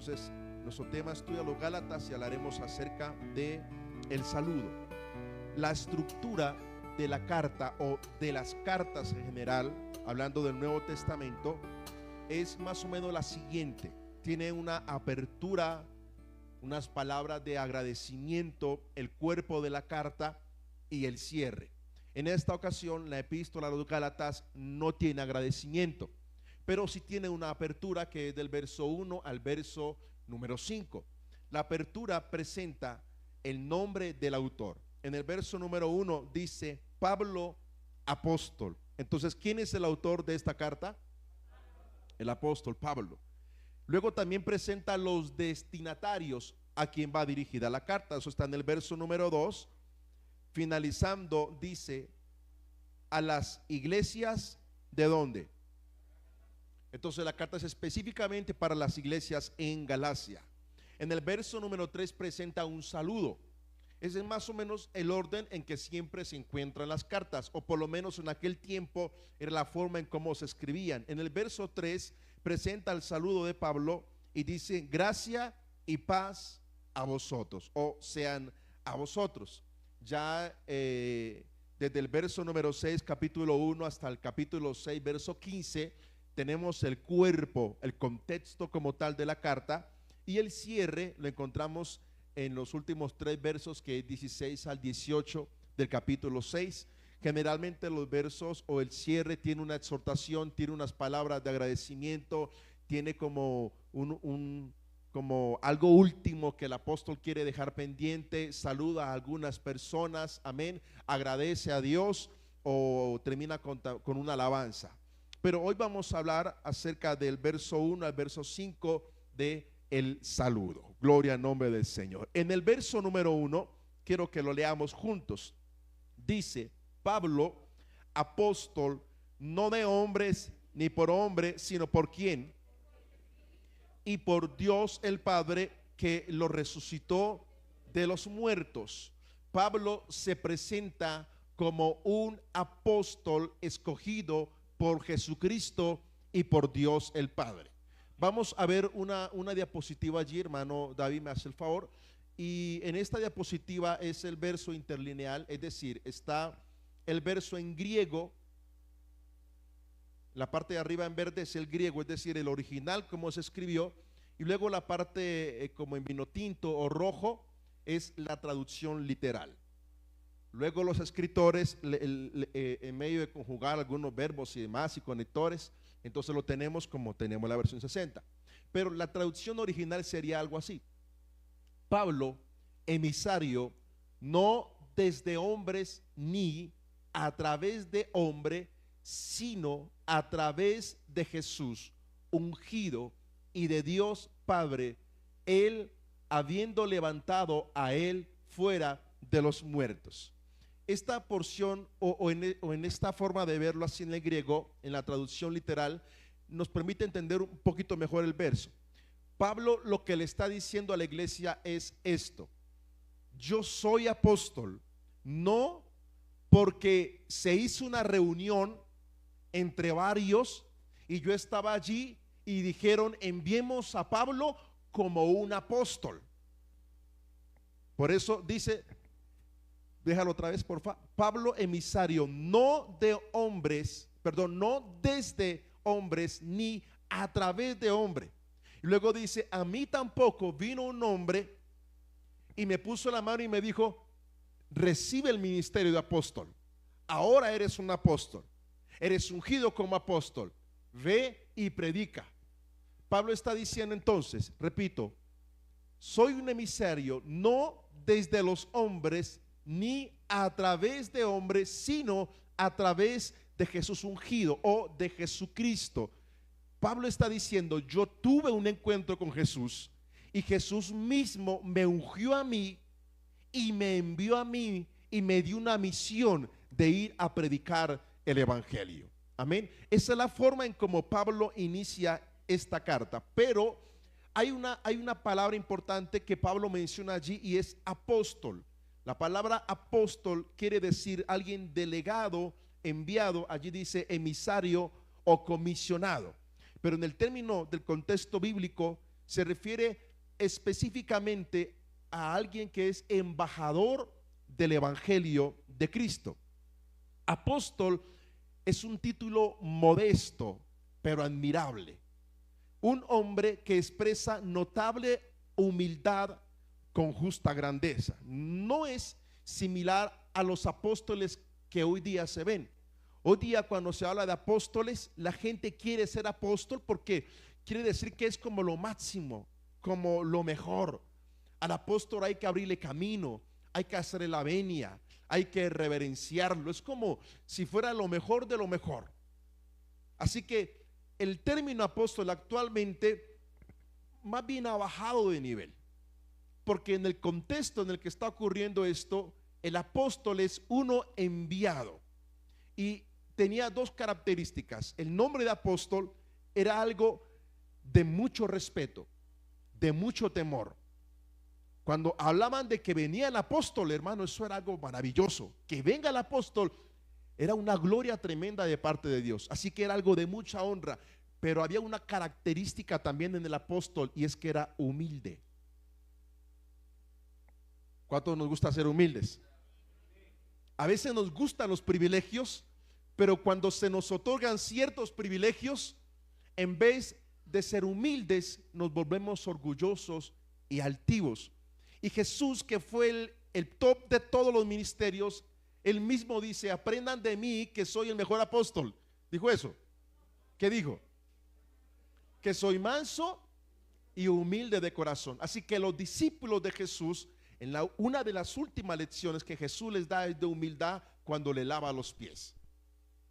Entonces, nuestro tema estudia los Gálatas y hablaremos acerca de el saludo. La estructura de la carta o de las cartas en general, hablando del Nuevo Testamento, es más o menos la siguiente. Tiene una apertura, unas palabras de agradecimiento, el cuerpo de la carta y el cierre. En esta ocasión, la epístola a los Gálatas no tiene agradecimiento, pero sí tiene una apertura que es del verso 1 al verso número 5. La apertura presenta el nombre del autor. En el verso número 1 dice Pablo, apóstol. Entonces, ¿quién es el autor de esta carta? El apóstol Pablo. Luego también presenta los destinatarios a quien va dirigida la carta. Eso está en el verso número 2. Finalizando, dice a las iglesias ¿de dónde? Entonces la carta es específicamente para las iglesias en Galacia. En el verso número 3 presenta un saludo. Ese es más o menos el orden en que siempre se encuentran las cartas, o por lo menos en aquel tiempo era la forma en cómo se escribían. En el verso 3 presenta el saludo de Pablo y dice gracia y paz a vosotros, o sean a vosotros. Ya desde el verso número 6, capítulo 1 hasta el capítulo 6, verso 15, tenemos el cuerpo, el contexto como tal de la carta, y el cierre lo encontramos en los últimos 3 versos, que es 16 al 18 del capítulo 6. Generalmente los versos o el cierre tiene una exhortación, tiene unas palabras de agradecimiento, tiene como como algo último que el apóstol quiere dejar pendiente, saluda a algunas personas, amén, agradece a Dios o termina con una alabanza. Pero hoy vamos a hablar acerca del verso 1 al verso 5 de el saludo. Gloria al nombre del Señor. En el verso número 1, quiero que lo leamos juntos. Dice: Pablo, apóstol, no de hombres ni por hombre, sino por ¿quién? Y por Dios el Padre, que lo resucitó de los muertos. Pablo se presenta como un apóstol escogido por Jesucristo y por Dios el Padre. Vamos a ver una diapositiva allí, hermano David, me hace el favor. Y en esta diapositiva es el verso interlineal, es decir, está el verso en griego. La parte de arriba en verde es el griego, es decir, el original como se escribió, y luego la parte como en vino tinto o rojo es la traducción literal. Luego los escritores en medio de conjugar algunos verbos y demás y conectores, entonces lo tenemos como tenemos la versión 60. Pero la traducción original sería algo así: Pablo, emisario, no desde hombres ni a través de hombre, sino a través de Jesús, ungido, y de Dios Padre, él habiendo levantado a él fuera de los muertos. Esta porción o en esta forma de verlo así en el griego, en la traducción literal, nos permite entender un poquito mejor el verso. Pablo lo que le está diciendo a la iglesia es esto: yo soy apóstol, no porque se hizo una reunión entre varios y yo estaba allí y dijeron enviemos a Pablo como un apóstol. Por eso dice, déjalo otra vez por favor, Pablo, emisario, no de hombres, perdón, no desde hombres ni a través de hombre. Y luego dice, a mí tampoco vino un hombre y me puso la mano y me dijo, recibe el ministerio de apóstol, ahora eres un apóstol, eres ungido como apóstol, ve y predica. Pablo está diciendo entonces, repito, soy un emisario no desde los hombres ni a través de hombres, sino a través de Jesús ungido o de Jesucristo. Pablo está diciendo, yo tuve un encuentro con Jesús y Jesús mismo me ungió a mí y me envió a mí y me dio una misión de ir a predicar el evangelio. Amén. Esa es la forma en como Pablo inicia esta carta. Pero hay una palabra importante que Pablo menciona allí y es apóstol. La palabra apóstol quiere decir alguien delegado, enviado. Allí dice emisario o comisionado. Pero en el término del contexto bíblico se refiere específicamente a alguien que es embajador del Evangelio de Cristo. Apóstol es un título modesto, pero admirable. Un hombre que expresa notable humildad con justa grandeza. No es similar a los apóstoles que hoy día se ven. Hoy día cuando se habla de apóstoles, la gente quiere ser apóstol porque quiere decir que es como lo máximo, como lo mejor. Al apóstol hay que abrirle camino, hay que hacerle la venia, hay que reverenciarlo. Es como si fuera lo mejor de lo mejor. Así que el término apóstol actualmente más bien ha bajado de nivel, porque en el contexto en el que está ocurriendo esto, el apóstol es uno enviado y tenía dos características. El nombre de apóstol era algo de mucho respeto, de mucho temor. Cuando hablaban de que venía el apóstol, hermano, eso era algo maravilloso. Que venga el apóstol era una gloria tremenda de parte de Dios. Así que era algo de mucha honra. Pero había una característica también en el apóstol, y es que era humilde. ¿Cuántos nos gusta ser humildes? A veces nos gustan los privilegios, pero cuando se nos otorgan ciertos privilegios, en vez de ser humildes, nos volvemos orgullosos y altivos. Y Jesús, que fue el top de todos los ministerios, él mismo dice: aprendan de mí que soy el mejor apóstol. ¿Dijo eso? ¿Qué dijo? Que soy manso y humilde de corazón. Así que los discípulos de Jesús, una de las últimas lecciones que Jesús les da es de humildad cuando le lava los pies,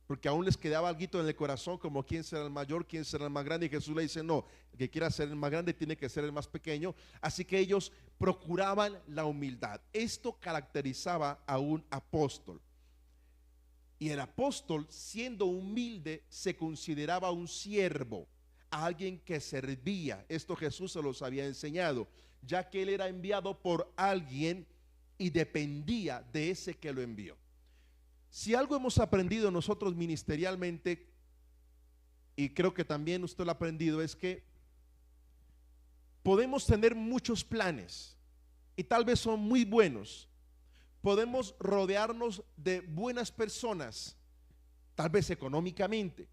porque aún les quedaba algo en el corazón, como quién será el mayor, quién será el más grande. Y Jesús le dice: no, el que quiera ser el más grande tiene que ser el más pequeño. Así que ellos procuraban la humildad. Esto caracterizaba a un apóstol. Y el apóstol, siendo humilde, se consideraba un siervo, a alguien que servía. Esto Jesús se los había enseñado, ya que él era enviado por alguien y dependía de ese que lo envió. Si algo hemos aprendido nosotros ministerialmente, y creo que también usted lo ha aprendido, es que podemos tener muchos planes y tal vez son muy buenos. Podemos rodearnos de buenas personas, tal vez económicamente.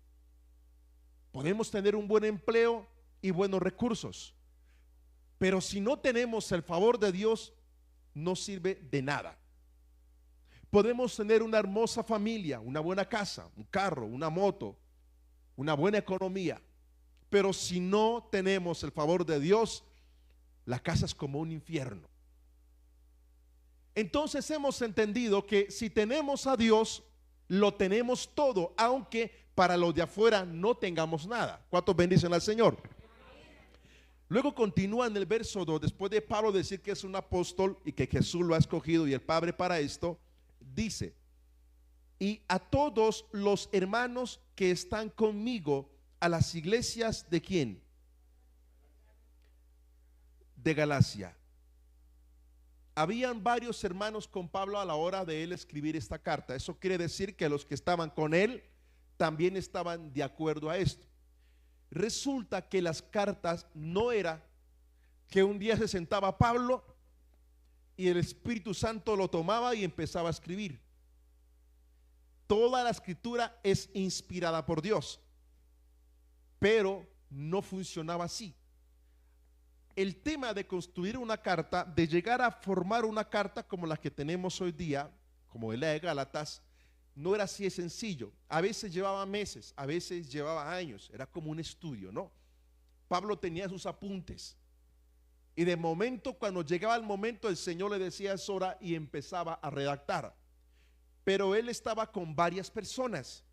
Podemos tener un buen empleo y buenos recursos, pero si no tenemos el favor de Dios, no sirve de nada. Podemos tener una hermosa familia, una buena casa, un carro, una moto, una buena economía, pero si no tenemos el favor de Dios, la casa es como un infierno. Entonces hemos entendido que si tenemos a Dios, lo tenemos todo, aunque para los de afuera no tengamos nada. ¿Cuántos bendicen al Señor? Luego continúa en el verso 2, después de Pablo decir que es un apóstol y que Jesús lo ha escogido y el Padre para esto, dice: y a todos los hermanos que están conmigo, a las iglesias de ¿quién? De Galacia. Habían varios hermanos con Pablo a la hora de él escribir esta carta. Eso quiere decir que los que estaban con él también estaban de acuerdo a esto. Resulta que las cartas no era que un día se sentaba Pablo y el Espíritu Santo lo tomaba y empezaba a escribir. Toda la escritura es inspirada por Dios, pero no funcionaba así. El tema de construir una carta, de llegar a formar una carta como la que tenemos hoy día, como la de Gálatas, no era así de sencillo. A veces llevaba meses, a veces llevaba años. Era como un estudio, ¿no? Pablo tenía sus apuntes y de momento, cuando llegaba el momento, el Señor le decía: es hora, y empezaba a redactar. Pero él estaba con varias personas.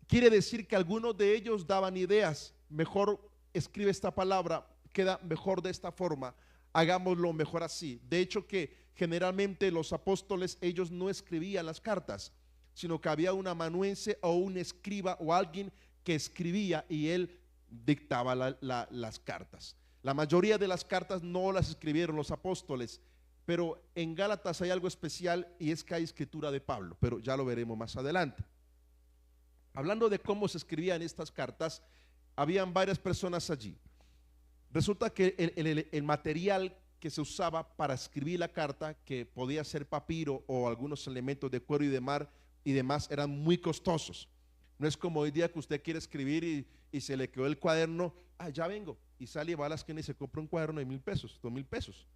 Quiere decir que algunos de ellos daban ideas: mejor escribe esta palabra, queda mejor de esta forma, hagámoslo mejor así. De hecho, que generalmente los apóstoles, ellos no escribían las cartas, sino que había un amanuense o un escriba o alguien que escribía y él dictaba las cartas. La mayoría de las cartas no las escribieron los apóstoles, pero en Gálatas hay algo especial, y es que hay escritura de Pablo, pero ya lo veremos más adelante. Hablando de cómo se escribían estas cartas, habían varias personas allí. Resulta que el material que se usaba para escribir la carta, que podía ser papiro o algunos elementos de cuero y demás, eran muy costosos. No es como hoy día que usted quiere escribir y se le quedó el cuaderno, ya vengo, y sale y va a la esquina y se compra un cuaderno de 1,000 pesos, 2,000 pesos.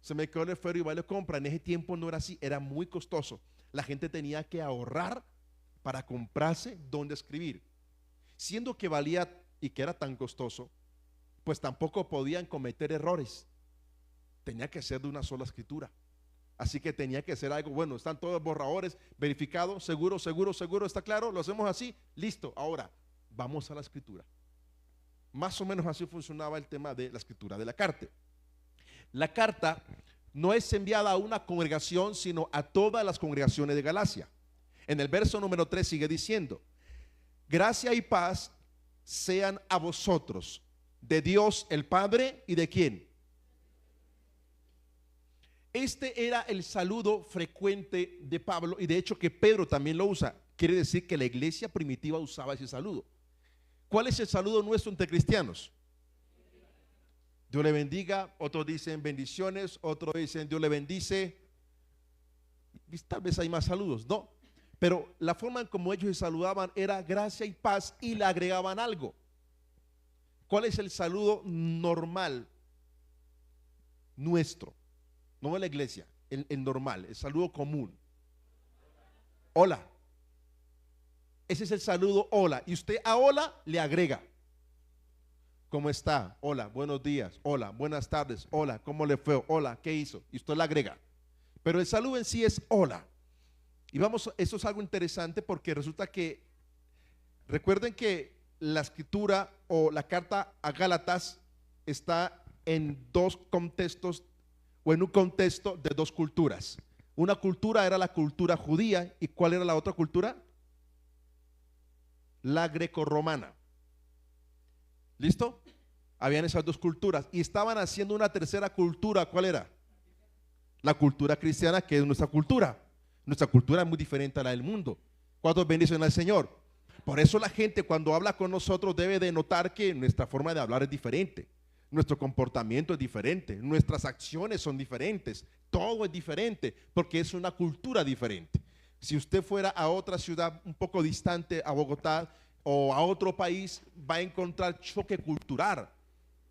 Se me quedó el esfero y va y lo compra. En ese tiempo no era así, era muy costoso. La gente tenía que ahorrar para comprarse donde escribir. Siendo que valía y que era tan costoso, pues tampoco podían cometer errores. Tenía que ser de una sola escritura. Así que tenía que ser algo bueno. Están todos borradores, verificado, seguro, está claro, lo hacemos así, listo. Ahora, vamos a la escritura. Más o menos así funcionaba el tema de la escritura de la carta. La carta no es enviada a una congregación, sino a todas las congregaciones de Galacia. En el verso número 3 sigue diciendo: gracia y paz sean a vosotros, de Dios el Padre y de quién. Este era el saludo frecuente de Pablo, y de hecho que Pedro también lo usa. Quiere decir que la iglesia primitiva usaba ese saludo. ¿Cuál es el saludo nuestro entre cristianos? Dios le bendiga. Otros dicen bendiciones, otros dicen Dios le bendice. Tal vez hay más saludos, no, pero la forma en como ellos se saludaban era gracia y paz, y le agregaban algo. ¿Cuál es el saludo normal nuestro? No de la iglesia, el normal, el saludo común. Hola. Ese es el saludo hola. Y usted a hola le agrega: ¿cómo está? Hola, buenos días. Hola, buenas tardes. Hola, ¿cómo le fue? Hola, ¿qué hizo? Y usted le agrega. Pero el saludo en sí es hola. Y vamos, eso es algo interesante, porque resulta que, recuerden que la escritura o la carta a Gálatas está en dos contextos, o en un contexto de dos culturas. Una cultura era la cultura judía, ¿y cuál era la otra cultura? La grecorromana. ¿Listo? Habían esas dos culturas y estaban haciendo una tercera cultura. ¿Cuál era? La cultura cristiana, que es nuestra cultura. Nuestra cultura es muy diferente a la del mundo. ¿Cuántos bendicen al Señor? Por eso la gente, cuando habla con nosotros, debe de notar que nuestra forma de hablar es diferente. Nuestro comportamiento es diferente, nuestras acciones son diferentes, todo es diferente, porque es una cultura diferente. Si usted fuera a otra ciudad un poco distante, a Bogotá o a otro país, va a encontrar choque cultural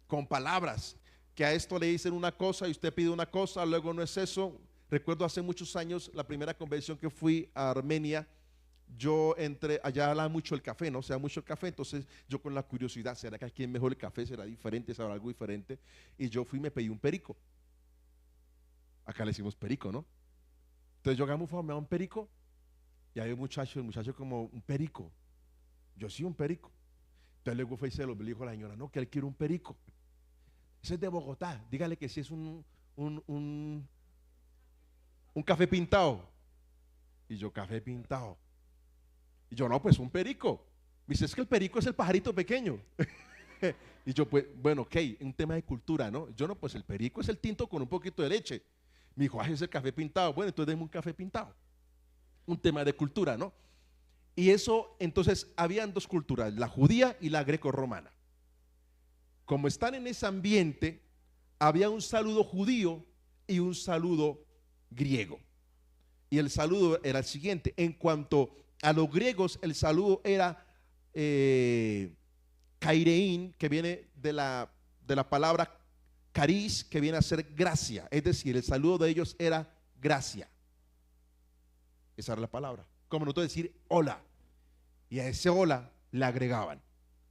con palabras, que a esto le dicen una cosa y usted pide una cosa, luego no es eso. Recuerdo hace muchos años, la primera convención que fui a Armenia, yo entré, allá hablaba mucho el café, ¿no? O sea, mucho el café. Entonces yo, con la curiosidad, ¿será que aquí es mejor el café? ¿Será diferente? ¿Será algo diferente? Y yo fui y me pedí un perico. Acá le decimos perico, ¿no? Entonces yo agarré me da un perico. Y hay un muchacho, el muchacho como: un perico. Yo sí, un perico. Entonces luego fue y se lo dijo a la señora: no, que él quiere un perico. Ese es de Bogotá, dígale que si es un café pintado. Y yo: café pintado. Y yo: no, pues un perico. Me dice: es que el perico es el pajarito pequeño. Y yo: pues bueno, ok, un tema de cultura, ¿no? Yo: no, pues el perico es el tinto con un poquito de leche. Me dijo: es el café pintado. Bueno, entonces denme un café pintado. Un tema de cultura, ¿no? Y eso, entonces, habían dos culturas, la judía y la grecorromana. Como están en ese ambiente, había un saludo judío y un saludo griego. Y el saludo era el siguiente: en cuanto a los griegos, el saludo era kairein, que viene de la palabra caris, que viene a ser gracia. Es decir, el saludo de ellos era gracia. Esa era la palabra. Como nosotros decir hola. Y a ese hola le agregaban.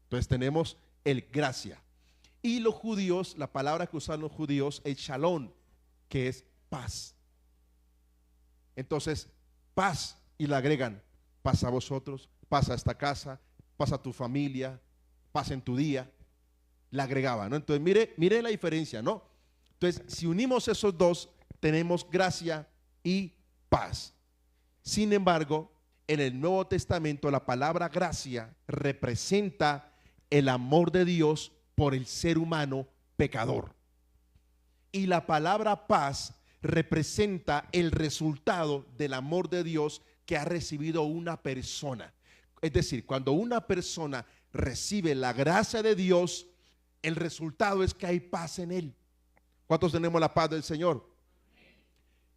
Entonces tenemos el gracia. Y los judíos, la palabra que usan los judíos es shalom, que es paz. Entonces, paz, y le agregan: paz a vosotros, paz a esta casa, paz a tu familia, paz en tu día. Le agregaban, ¿no? Entonces mire la diferencia, ¿no? Entonces, si unimos esos dos, tenemos gracia y paz. Sin embargo, en el Nuevo Testamento, la palabra gracia representa el amor de Dios por el ser humano pecador. Y la palabra paz representa el resultado del amor de Dios que ha recibido una persona. Es decir, cuando una persona recibe la gracia de Dios, El resultado es que hay paz en él. ¿Cuántos tenemos la paz del Señor?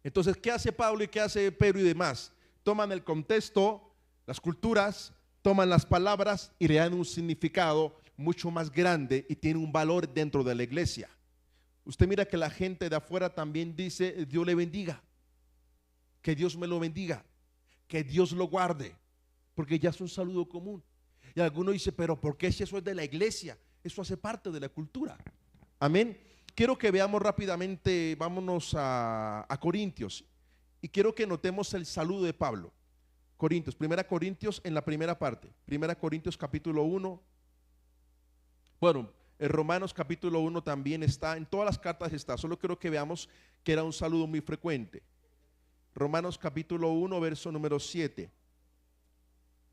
Entonces, ¿qué hace Pablo y qué hace Pedro y demás? Toman el contexto, las culturas, toman las palabras y le dan un significado mucho más grande y tiene un valor dentro de la iglesia. Usted mira que la gente de afuera también dice: Dios le bendiga, que Dios me lo bendiga, que Dios lo guarde, porque ya es un saludo común. Y alguno dice: pero ¿por qué si eso es de la iglesia? Eso hace parte de la cultura. Amén. Quiero que veamos rápidamente, vámonos a Corintios, y quiero que notemos el saludo de Pablo. Corintios, primera Corintios, en la primera parte, primera Corintios capítulo 1. Bueno, en Romanos capítulo 1 también está, en todas las cartas está, solo quiero que veamos que era un saludo muy frecuente. Romanos capítulo 1, verso número 7.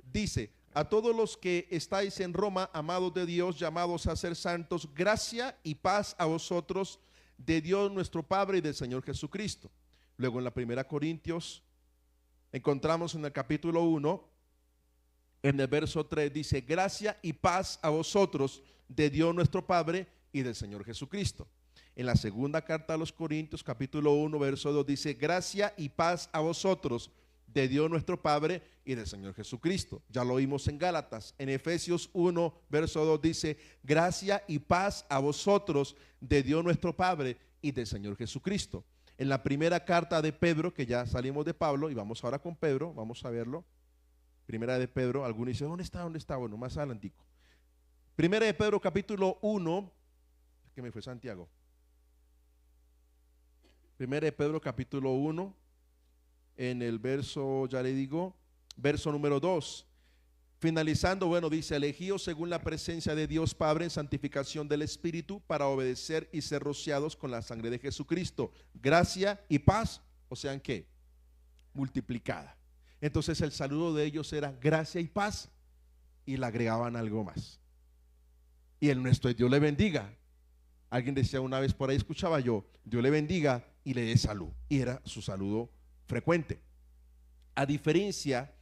Dice: a todos los que estáis en Roma, amados de Dios, llamados a ser santos, gracia y paz a vosotros de Dios nuestro Padre y del Señor Jesucristo. Luego en la primera Corintios encontramos en el capítulo 1, en el verso 3, dice: gracia y paz a vosotros de Dios nuestro Padre y del Señor Jesucristo. En la segunda carta a los Corintios, capítulo 1, verso 2, dice: gracia y paz a vosotros de Dios nuestro Padre y del Señor Jesucristo. Ya lo vimos en Gálatas. En Efesios 1, verso 2 dice: gracia y paz a vosotros de Dios nuestro Padre y del Señor Jesucristo. En la primera carta de Pedro, que ya salimos de Pablo y vamos ahora con Pedro, vamos a verlo. Primera de Pedro, algunos dicen: ¿dónde está? ¿Dónde está? Bueno, más adelantico. Primera de Pedro capítulo 1, que me fue Santiago. Primera de Pedro capítulo 1, en el verso, ya le digo, verso número 2. Finalizando, bueno, dice: elegidos según la presencia de Dios Padre en santificación del Espíritu, para obedecer y ser rociados con la sangre de Jesucristo. Gracia y paz, o sean ¿qué? Multiplicada. Entonces el saludo de ellos era gracia y paz, y le agregaban algo más. Y el nuestro es: Dios le bendiga. Alguien decía una vez por ahí, escuchaba yo: Dios le bendiga y le dé salud. Y era su saludo frecuente. A diferencia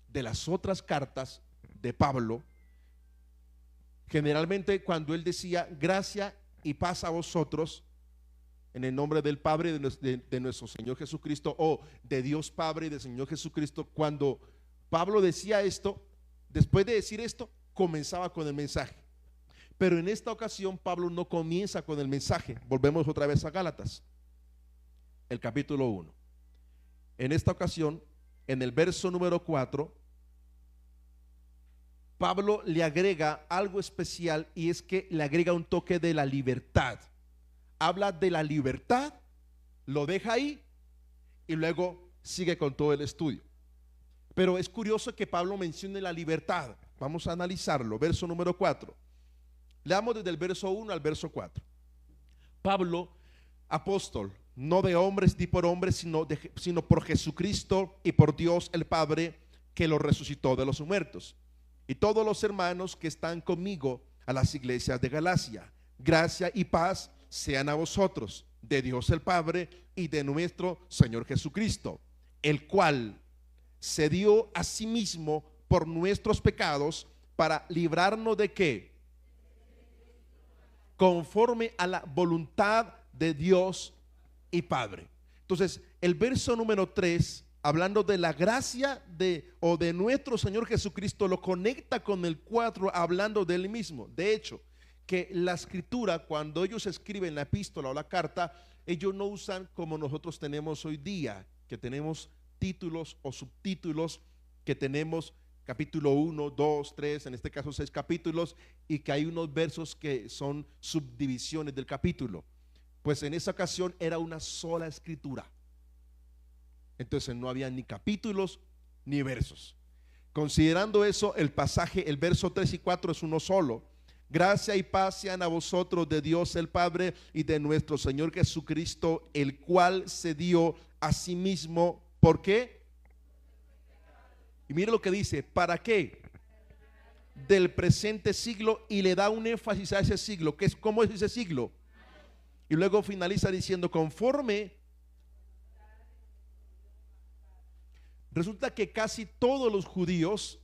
de las otras cartas de Pablo, generalmente cuando él decía gracia y paz a vosotros, en el nombre del Padre de nuestro Señor Jesucristo, o de Dios Padre y del Señor Jesucristo, cuando Pablo decía esto, después de decir esto, comenzaba con el mensaje. Pero en esta ocasión Pablo no comienza con el mensaje. Volvemos otra vez a Gálatas, el capítulo 1. En esta ocasión, en el verso número 4, Pablo le agrega algo especial, y es que le agrega un toque de la libertad. Habla de la libertad, lo deja ahí y luego sigue con todo el estudio. Pero es curioso que Pablo mencione la libertad. Vamos a analizarlo. Verso número 4. Leamos desde el verso 1 al verso 4. Pablo, apóstol, no de hombres ni por hombres, sino por Jesucristo y por Dios el Padre, que lo resucitó de los muertos, y todos los hermanos que están conmigo a las iglesias de Galacia. Gracia y paz sean a vosotros de Dios el Padre y de nuestro Señor Jesucristo, el cual se dio a sí mismo por nuestros pecados, para librarnos de ¿qué? Conforme a la voluntad de Dios y Padre. Entonces el verso número 3, hablando de la gracia de nuestro Señor Jesucristo, lo conecta con el 4, hablando de él mismo. De hecho, que la escritura, cuando ellos escriben la epístola o la carta, ellos no usan como nosotros tenemos hoy día, que tenemos títulos o subtítulos, que tenemos capítulo 1, 2, 3, en este caso 6 capítulos, y que hay unos versos que son subdivisiones del capítulo. Pues en esa ocasión era una sola escritura. Entonces no había ni capítulos ni versos. Considerando eso, el pasaje, el verso 3 y 4 es uno solo. Gracia y paz sean a vosotros de Dios el Padre y de nuestro Señor Jesucristo, el cual se dio a sí mismo. ¿Por qué? Y mire lo que dice: ¿para qué? Del presente siglo, y le da un énfasis a ese siglo. ¿Qué es? ¿Cómo es ese siglo? Y luego finaliza diciendo: conforme. Resulta que casi todos los judíos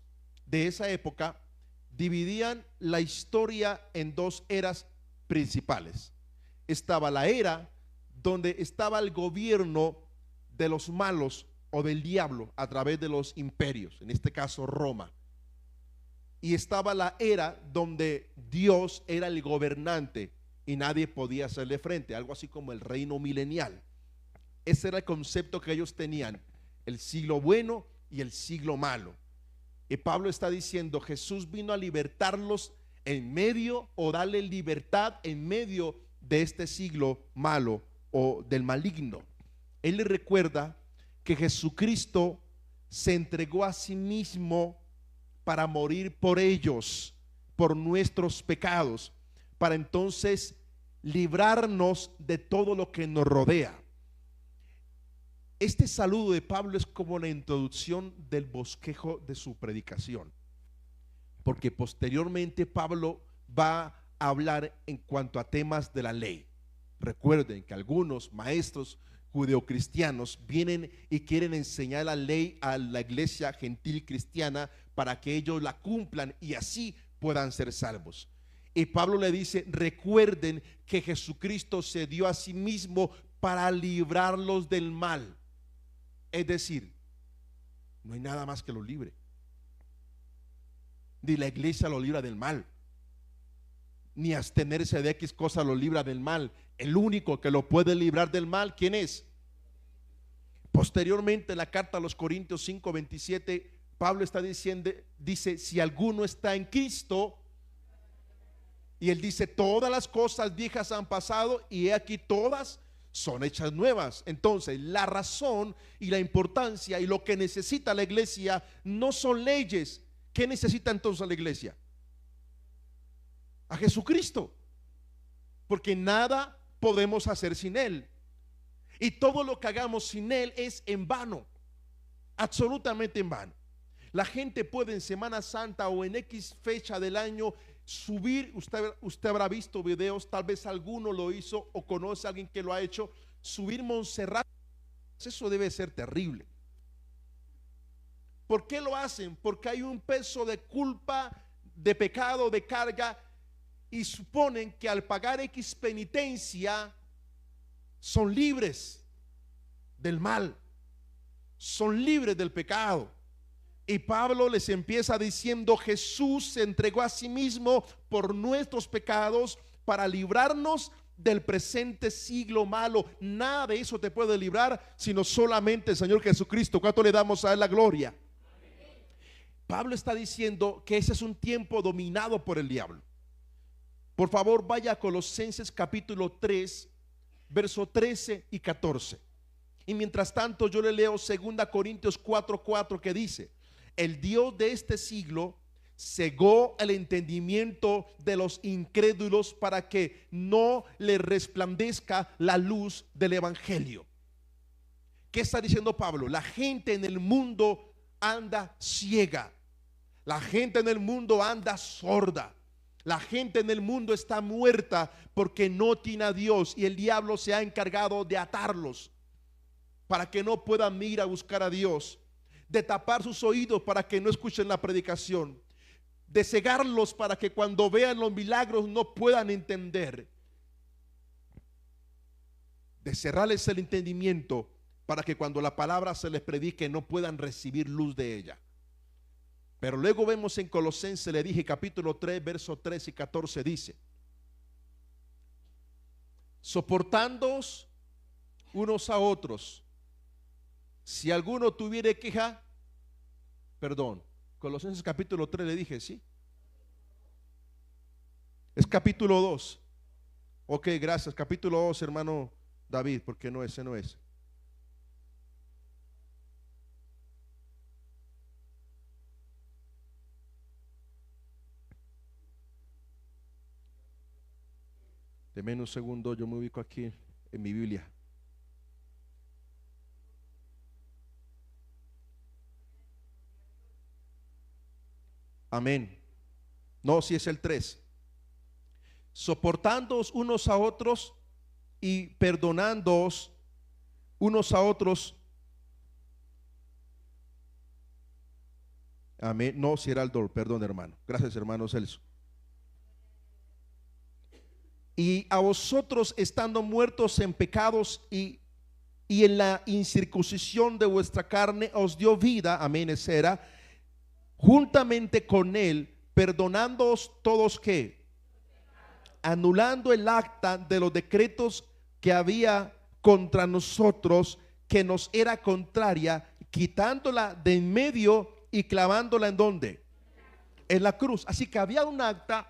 de esa época dividían la historia en dos eras principales. Estaba la era donde estaba el gobierno de los malos o del diablo a través de los imperios, en este caso Roma. Y estaba la era donde Dios era el gobernante y nadie podía hacerle frente, algo así como el reino milenial. Ese era el concepto que ellos tenían, el siglo bueno y el siglo malo. Y Pablo está diciendo, Jesús vino a libertarlos en medio, o darle libertad en medio de este siglo malo o del maligno. Él le recuerda que Jesucristo se entregó a sí mismo para morir por ellos, por nuestros pecados, para entonces librarnos de todo lo que nos rodea. Este saludo de Pablo es como la introducción del bosquejo de su predicación, porque posteriormente Pablo va a hablar en cuanto a temas de la ley. Recuerden que algunos maestros judeocristianos vienen y quieren enseñar la ley a la iglesia gentil cristiana para que ellos la cumplan y así puedan ser salvos. Y Pablo le dice, recuerden que Jesucristo se dio a sí mismo para librarlos del mal. Es decir, no hay nada más que lo libre. Ni la iglesia lo libra del mal, ni abstenerse de X cosa lo libra del mal. El único que lo puede librar del mal, ¿quién es? Posteriormente en la carta a los Corintios 5:27, Pablo está diciendo, dice, si alguno está en Cristo, y él dice, todas las cosas viejas han pasado y he aquí todas son hechas nuevas. Entonces la razón y la importancia y lo que necesita la iglesia no son leyes. ¿Qué necesita entonces la iglesia? A Jesucristo, porque nada podemos hacer sin Él, y todo lo que hagamos sin Él es en vano, absolutamente en vano. La gente puede en Semana Santa o en X fecha del año subir, usted habrá visto videos, tal vez alguno lo hizo o conoce a alguien que lo ha hecho, subir Montserrat. Eso debe ser terrible. ¿Por qué lo hacen? Porque hay un peso de culpa, de pecado, de carga, y suponen que al pagar X penitencia son libres del mal, son libres del pecado. Y Pablo les empieza diciendo, Jesús se entregó a sí mismo por nuestros pecados para librarnos del presente siglo malo. Nada de eso te puede librar sino solamente el Señor Jesucristo. ¿Cuánto le damos a Él la gloria? Pablo está diciendo que ese es un tiempo dominado por el diablo. Por favor, vaya a Colosenses capítulo 3, verso 13 y 14. Y mientras tanto yo le leo 2 Corintios 4:4, que dice, el Dios de este siglo cegó el entendimiento de los incrédulos para que no les resplandezca la luz del evangelio. ¿Qué está diciendo Pablo? La gente en el mundo anda ciega, la gente en el mundo anda sorda, la gente en el mundo está muerta porque no tiene a Dios, y el diablo se ha encargado de atarlos para que no puedan ir a buscar a Dios, de tapar sus oídos para que no escuchen la predicación, de cegarlos para que cuando vean los milagros no puedan entender, de cerrarles el entendimiento para que cuando la palabra se les predique no puedan recibir luz de ella. Pero luego vemos en Colosenses, le dije, capítulo 3, verso 13 y 14, dice, soportándoos unos a otros, si alguno tuviere queja, perdón, Colosenses capítulo 3 le dije, ¿sí? Es capítulo 2. Ok, gracias, capítulo 2, hermano David, porque no, ese no es. Deme un segundo, yo me ubico aquí en mi Biblia. Amén. No, si es el 3. Soportándoos unos a otros y perdonándoos unos a otros. Amén. No, si era el 2, perdón, hermano. Gracias, hermano Celso. y a vosotros estando muertos en pecados y en la incircuncisión de vuestra carne os dio vida, amén, etcétera, juntamente con él, perdonándoos todos que, anulando el acta de los decretos que había contra nosotros, que nos era contraria, quitándola de en medio y clavándola en donde, en la cruz. Así que había un acta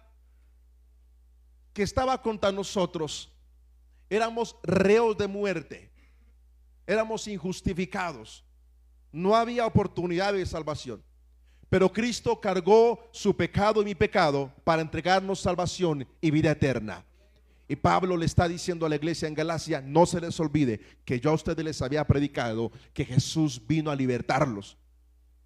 que estaba contra nosotros. Éramos reos de muerte, éramos injustificados, no había oportunidad de salvación. Pero Cristo cargó su pecado y mi pecado para entregarnos salvación y vida eterna. Y Pablo le está diciendo a la iglesia en Galacia: no se les olvide que yo a ustedes les había predicado que Jesús vino a libertarlos.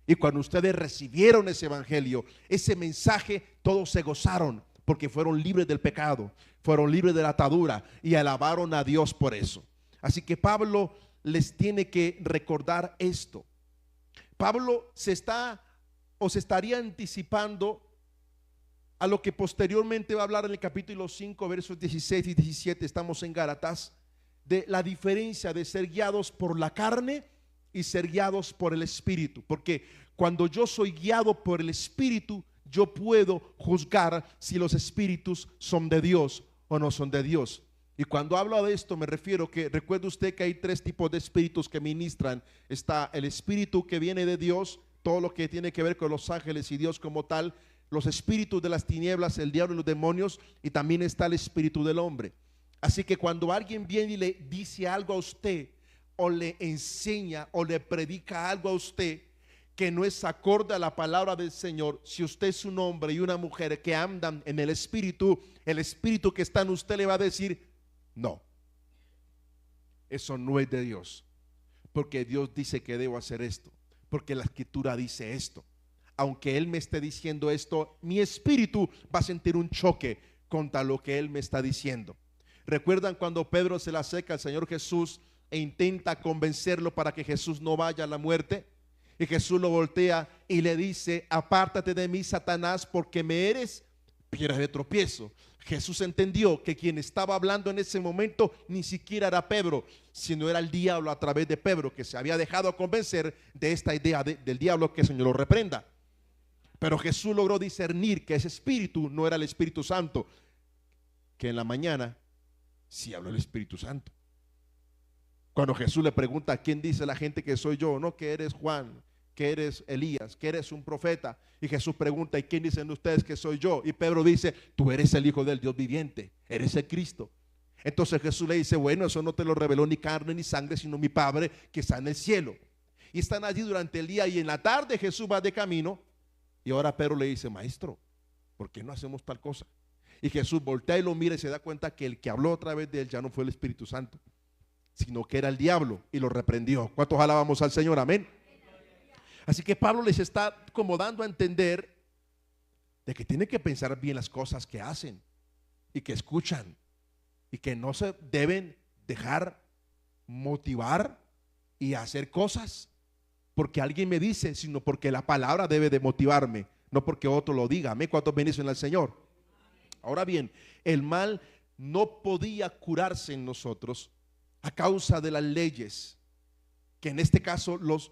Y cuando ustedes recibieron ese evangelio, ese mensaje, todos se gozaron porque fueron libres del pecado, fueron libres de la atadura y alabaron a Dios por eso. Así que Pablo les tiene que recordar esto. Pablo se estaría anticipando a lo que posteriormente va a hablar en el capítulo 5, versos 16 y 17, estamos en Gálatas, de la diferencia de ser guiados por la carne y ser guiados por el Espíritu. Porque cuando yo soy guiado por el Espíritu, yo puedo juzgar si los espíritus son de Dios o no son de Dios. Y cuando hablo de esto me refiero que, recuerde usted que hay tres tipos de espíritus que ministran. Está el espíritu que viene de Dios, todo lo que tiene que ver con los ángeles y Dios como tal, los espíritus de las tinieblas, el diablo y los demonios, y también está el espíritu del hombre. Así que cuando alguien viene y le dice algo a usted, o le enseña o le predica algo a usted que no es acorde a la palabra del Señor, si usted es un hombre y una mujer que andan en el espíritu que está en usted le va a decir: no, eso no es de Dios, porque Dios dice que debo hacer esto, porque la escritura dice esto. Aunque Él me esté diciendo esto, mi espíritu va a sentir un choque contra lo que Él me está diciendo. ¿Recuerdan cuando Pedro se le acerca al Señor Jesús e intenta convencerlo para que Jesús no vaya a la muerte? Y Jesús lo voltea y le dice: apártate de mí, Satanás, porque me eres piedra de tropiezo. Jesús entendió que quien estaba hablando en ese momento ni siquiera era Pedro, sino era el diablo a través de Pedro, que se había dejado convencer de esta idea del diablo, que el Señor lo reprenda. Pero Jesús logró discernir que ese espíritu no era el Espíritu Santo, que en la mañana sí habló el Espíritu Santo. Cuando Jesús le pregunta: ¿a quién dice la gente que soy yo? No, que eres Juan, que eres Elías, que eres un profeta. Y Jesús pregunta: ¿y quién dicen ustedes que soy yo? Y Pedro dice: tú eres el Hijo del Dios viviente, eres el Cristo. Entonces Jesús le dice: bueno, eso no te lo reveló ni carne ni sangre, sino mi Padre que está en el cielo. Y están allí durante el día, y en la tarde Jesús va de camino. Y ahora Pedro le dice: maestro, ¿por qué no hacemos tal cosa? Y Jesús voltea y lo mira y se da cuenta que el que habló a través de él ya no fue el Espíritu Santo, sino que era el diablo, y lo reprendió. ¿Cuántos alabamos al Señor? Amén. Así que Pablo les está como dando a entender de que tienen que pensar bien las cosas que hacen y que escuchan, y que no se deben dejar motivar y hacer cosas porque alguien me dice, sino porque la palabra debe de motivarme, no porque otro lo diga. Amén. ¿Cuántos bendiciones al Señor? Ahora bien, el mal no podía curarse en nosotros a causa de las leyes que en este caso los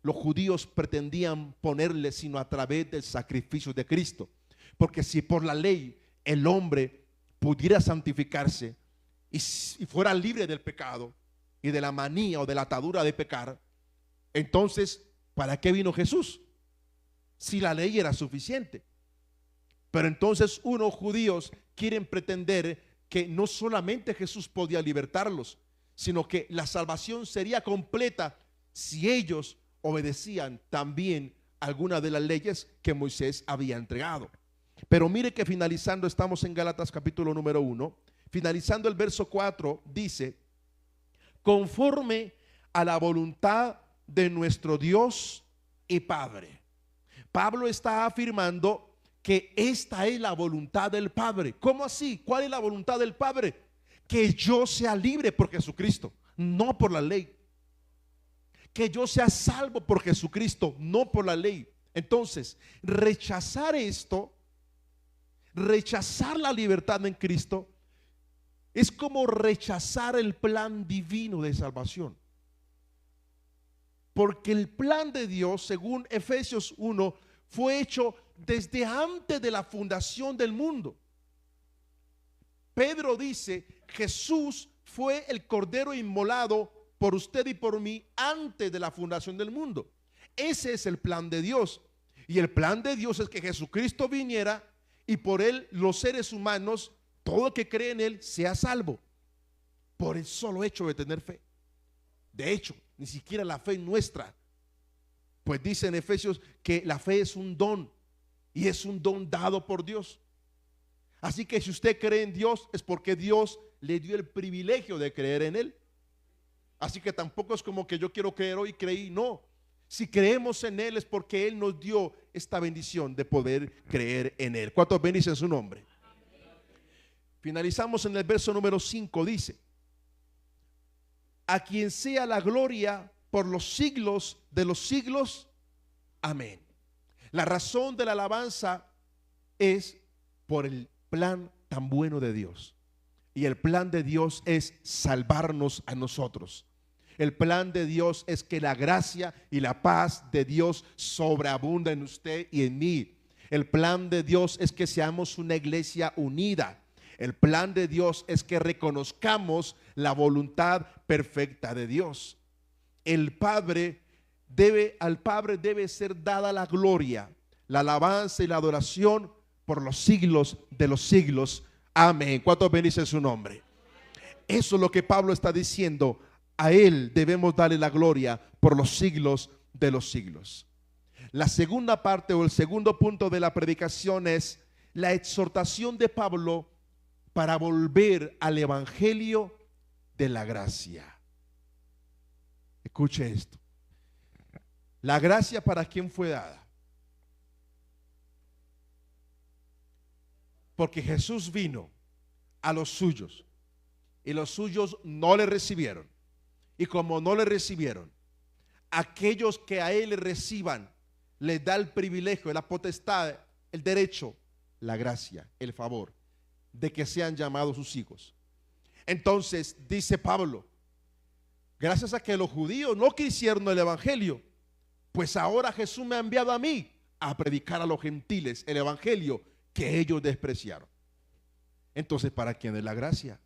judíos pretendían ponerle, sino a través del sacrificio de Cristo. Porque si por la ley el hombre pudiera santificarse y fuera libre del pecado y de la manía o de la atadura de pecar, entonces ¿para qué vino Jesús? Si la ley era suficiente. Pero entonces unos judíos quieren pretender que no solamente Jesús podía libertarlos, sino que la salvación sería completa si ellos obedecían también algunas de las leyes que Moisés había entregado. Pero mire que finalizando, estamos en Gálatas capítulo número 1, finalizando el verso 4, dice: conforme a la voluntad de nuestro Dios y Padre. Pablo está afirmando que esta es la voluntad del Padre. ¿Cómo así? ¿Cuál es la voluntad del Padre? Que yo sea libre por Jesucristo, no por la ley. Que yo sea salvo por Jesucristo, no por la ley. Entonces, rechazar esto, rechazar la libertad en Cristo, Es como rechazar el plan divino de salvación. Porque el plan de Dios, según Efesios 1, fue hecho desde antes de la fundación del mundo. Pedro dice, Jesús fue el cordero inmolado por usted y por mí antes de la fundación del mundo. Ese es el plan de Dios. Y el plan de Dios es que Jesucristo viniera y por él los seres humanos, todo el que cree en él, sea salvo. Por el solo hecho de tener fe. De hecho, ni siquiera la fe nuestra. Pues dice en Efesios que la fe es un don. Y es un don dado por Dios. Así que si usted cree en Dios, es porque Dios le dio el privilegio de creer en él. Así que tampoco es como que yo quiero creer hoy y creí, no. Si creemos en él es porque él nos dio esta bendición de poder creer en él. ¿Cuántos bendicen su nombre? Finalizamos en el verso número 5, dice: a quien sea la gloria por los siglos de los siglos. Amén. La razón de la alabanza es por el plan tan bueno de Dios. Y el plan de Dios es salvarnos a nosotros. El plan de Dios es que la gracia y la paz de Dios sobreabunda en usted y en mí. El plan de Dios es que seamos una iglesia unida. El plan de Dios es que reconozcamos la voluntad perfecta de Dios. Al Padre debe ser dada la gloria, la alabanza y la adoración por los siglos de los siglos. Amén. ¿Cuántos bendicen su nombre? Eso es lo que Pablo está diciendo. A él debemos darle la gloria por los siglos de los siglos. La segunda parte o el segundo punto de la predicación es la exhortación de Pablo para volver al evangelio de la gracia. Escuche esto. La gracia, ¿para quién fue dada? Porque Jesús vino a los suyos y los suyos no le recibieron. Y como no le recibieron, aquellos que a él le reciban, les da el privilegio, la potestad, el derecho, la gracia, el favor de que sean llamados sus hijos. Entonces dice Pablo, gracias a que los judíos no quisieron el evangelio, pues ahora Jesús me ha enviado a mí a predicar a los gentiles el evangelio que ellos despreciaron. Entonces, ¿para quién es la gracia?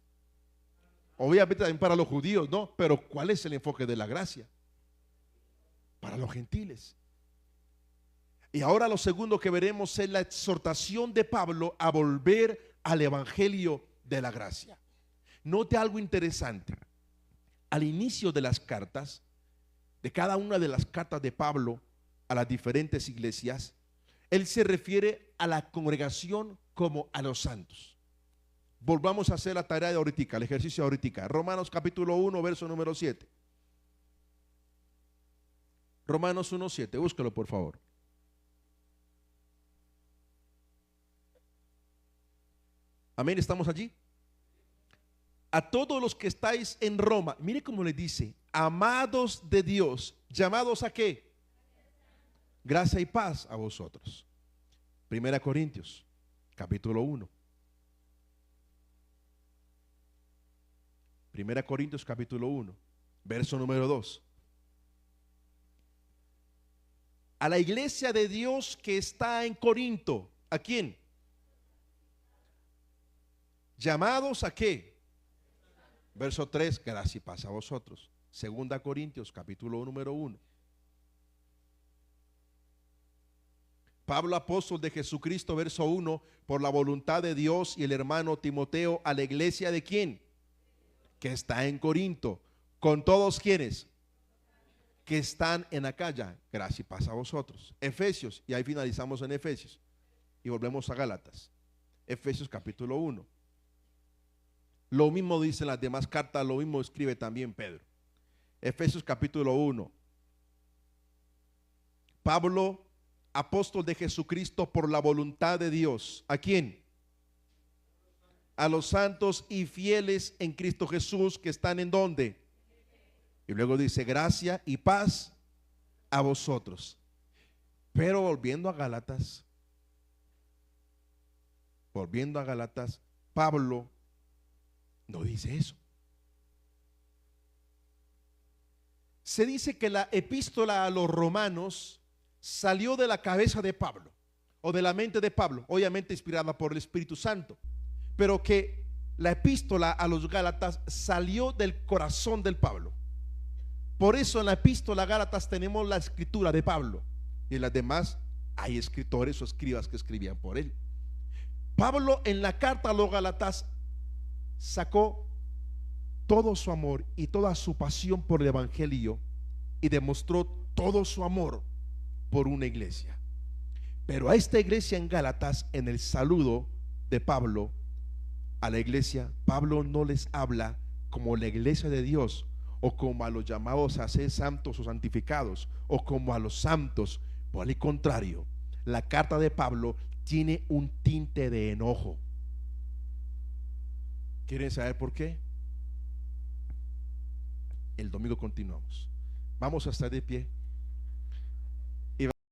Obviamente también para los judíos, ¿no? Pero ¿cuál es el enfoque de la gracia? Para los gentiles. Y ahora lo segundo que veremos es la exhortación de Pablo a volver al evangelio de la gracia. Note algo interesante. Al inicio de las cartas, de cada una de las cartas de Pablo a las diferentes iglesias, él se refiere a la congregación como a los santos. Volvamos a hacer la tarea de ahorita, el ejercicio de ahorita. Romanos capítulo 1, verso número 7. Romanos 1, 7, búsquelo por favor. Amén, ¿estamos allí? A todos los que estáis en Roma, mire cómo le dice, amados de Dios, llamados a qué? Gracia y paz a vosotros. Primera Corintios, capítulo 1. Primera Corintios, capítulo 1, verso número 2. A la iglesia de Dios que está en Corinto, ¿a quién? ¿Llamados a qué? Verso 3, gracia y paz a vosotros. Segunda Corintios, capítulo número 1. Pablo, apóstol de Jesucristo, verso 1, por la voluntad de Dios, y el hermano Timoteo, a la iglesia de quién? Que está en Corinto, con todos quienes que están en Acaya, gracia y paz a vosotros. Efesios, y ahí finalizamos en Efesios y volvemos a Gálatas. Efesios capítulo 1. Lo mismo dicen las demás cartas, lo mismo escribe también Pedro. Efesios capítulo 1. Pablo, apóstol de Jesucristo por la voluntad de Dios. ¿A quién? A los santos y fieles en Cristo Jesús que están en donde. Y luego dice gracia y paz a vosotros. Pero volviendo a Gálatas, Pablo No dice eso. Se dice que la epístola a los romanos salió de la cabeza de Pablo o de la mente de Pablo, obviamente inspirada por el Espíritu Santo, pero que la epístola a los Gálatas salió del corazón del Pablo. Por eso en la epístola a Gálatas tenemos la escritura de Pablo, y en las demás hay escritores o escribas que escribían por él. Pablo en la carta a los Gálatas sacó todo su amor y toda su pasión por el evangelio y demostró todo su amor por una iglesia. Pero a esta iglesia en Gálatas, en el saludo de Pablo a la iglesia, Pablo no les habla como la iglesia de Dios, o como a los llamados a ser santos o santificados, o como a los santos. Por el contrario, la carta de Pablo tiene un tinte de enojo. ¿Quieren saber por qué? El domingo continuamos. Vamos a estar de pie.